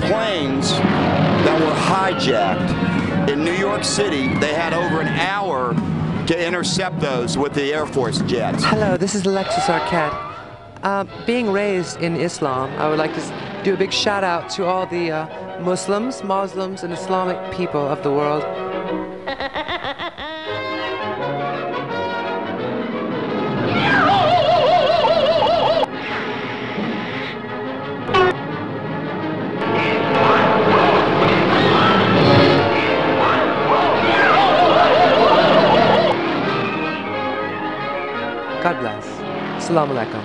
planes that were hijacked in New York City. They had over an hour to intercept those with the Air Force jets. Hello, this is Alexis Arquette. Being raised in Islam, I would like to do a big shout out to all the Muslims, and Islamic people of the world. God bless. Assalamu alaikum.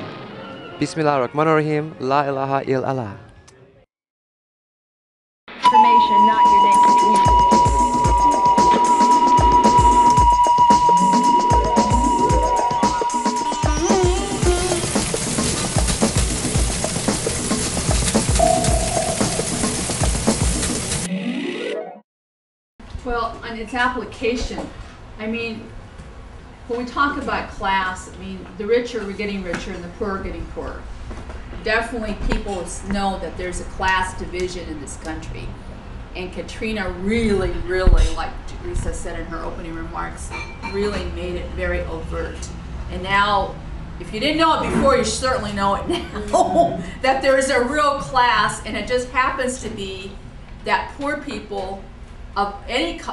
Bismillahirrahmanirrahim. La ilaha illallah. Information, not your name. Well, on its application, I mean, when we talk about class, I mean, the richer are getting richer and the poor are getting poorer. Definitely people know that there's a class division in this country. And Katrina really, like Lisa said in her opening remarks, really made it very overt. And now, if you didn't know it before, you certainly know it now, that there is a real class, and it just happens to be that poor people of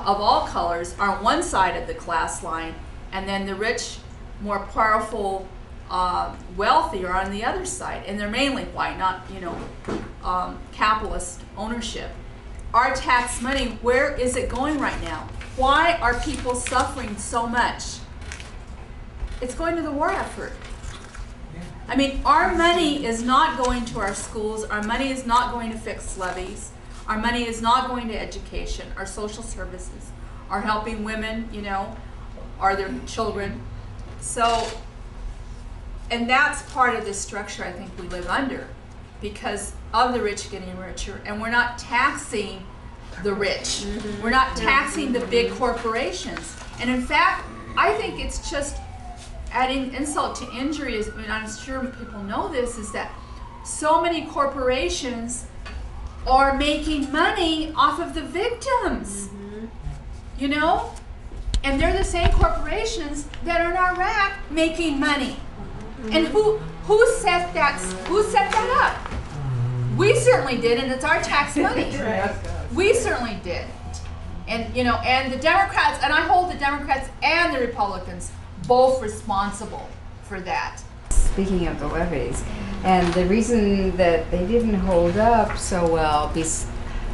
all colors are on one side of the class line, and then the rich, more powerful, wealthy are on the other side, and they're mainly white, not capitalist ownership. Our tax money, where is it going right now? Why are people suffering so much? It's going to the war effort. I mean, our money is not going to our schools. Our money is not going to fix levees. Our money is not going to education, our social services, or helping women, or their children. So, and that's part of this structure I think we live under, because of the rich getting richer, and we're not taxing the rich. We're not taxing the big corporations. And in fact, I think it's just adding insult to injury, I mean, I'm sure people know this, is that so many corporations are making money off of the victims, and they're the same corporations that are in Iraq making money. And who set that up? We certainly did, and it's our tax money. We certainly did. And and the Democrats, and I hold the Democrats and the Republicans both responsible for that. Speaking of the levees, and the reason that they didn't hold up so well,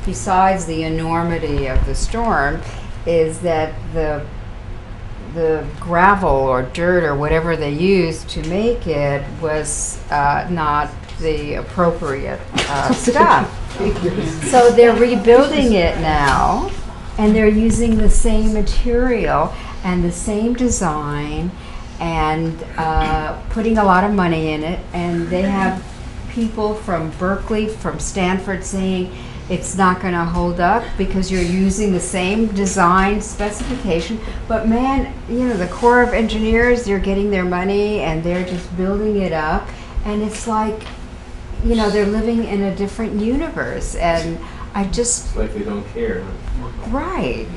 besides the enormity of the storm, is that the gravel or dirt or whatever they used to make it was not the appropriate stuff. So they're rebuilding it now, and they're using the same material and the same design, and putting a lot of money in it. And they have people from Berkeley, from Stanford, saying it's not going to hold up because you're using the same design specification. But man, the Corps of Engineers, they're getting their money and they're just building it up, and it's like, they're living in a different universe. And I just... It's like they don't care. Right,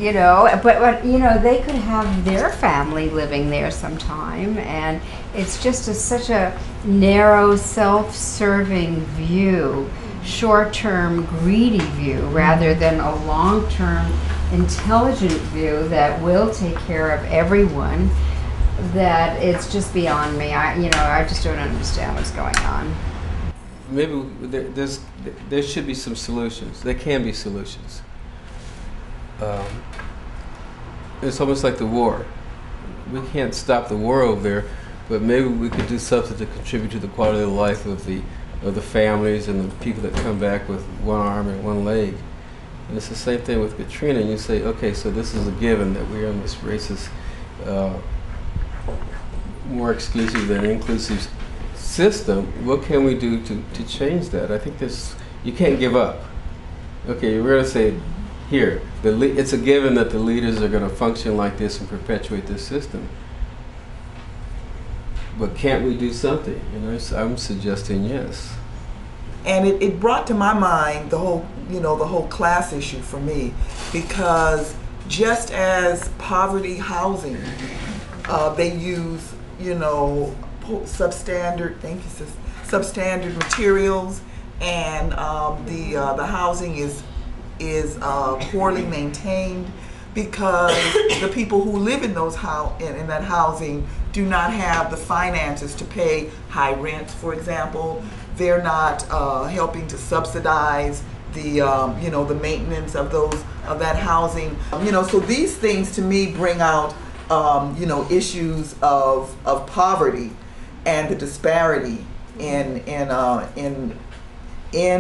but they could have their family living there sometime, and it's just such a narrow, self-serving view, short-term, greedy view, rather than a long-term, intelligent view that will take care of everyone. That it's just beyond me. I just don't understand what's going on. Maybe there should be some solutions. There can be solutions. It's almost like the war. We can't stop the war over there, but maybe we could do something to contribute to the quality of life of the families and the people that come back with one arm and one leg. And it's the same thing with Katrina. And you say, okay, so this is a given that we're in this racist, more exclusive than inclusive system. What can we do to change that? I think you can't give up. Okay, we're going to say, here, it's a given that the leaders are going to function like this and perpetuate this system. But can't we do something? I'm suggesting yes. And it brought to my mind the whole you know, the whole class issue for me, because just as poverty housing, they use, you know, substandard, thank you sis, substandard materials, and the housing is poorly maintained because the people who live in those in that housing do not have the finances to pay high rents, for example. They're not helping to subsidize the you know, the maintenance of that housing. You know, so these things to me bring out you know, issues of poverty and the disparity in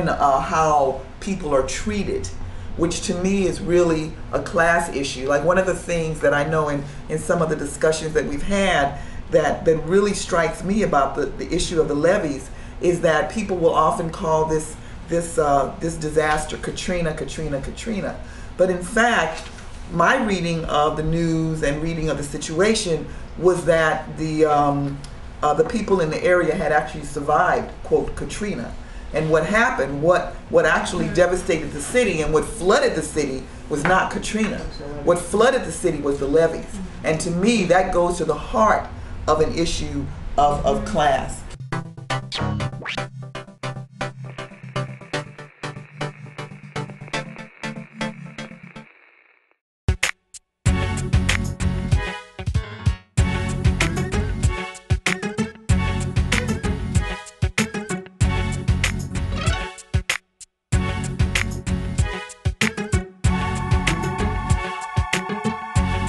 how people are treated, which to me is really a class issue. Like, one of the things that I know in some of the discussions that we've had that really strikes me about the issue of the levees is that people will often call this disaster Katrina. But in fact, my reading of the news and reading of the situation was that the people in the area had actually survived, quote, Katrina. And what happened, what actually devastated the city and what flooded the city was not Katrina. What flooded the city was the levees. And to me, that goes to the heart of an issue of class.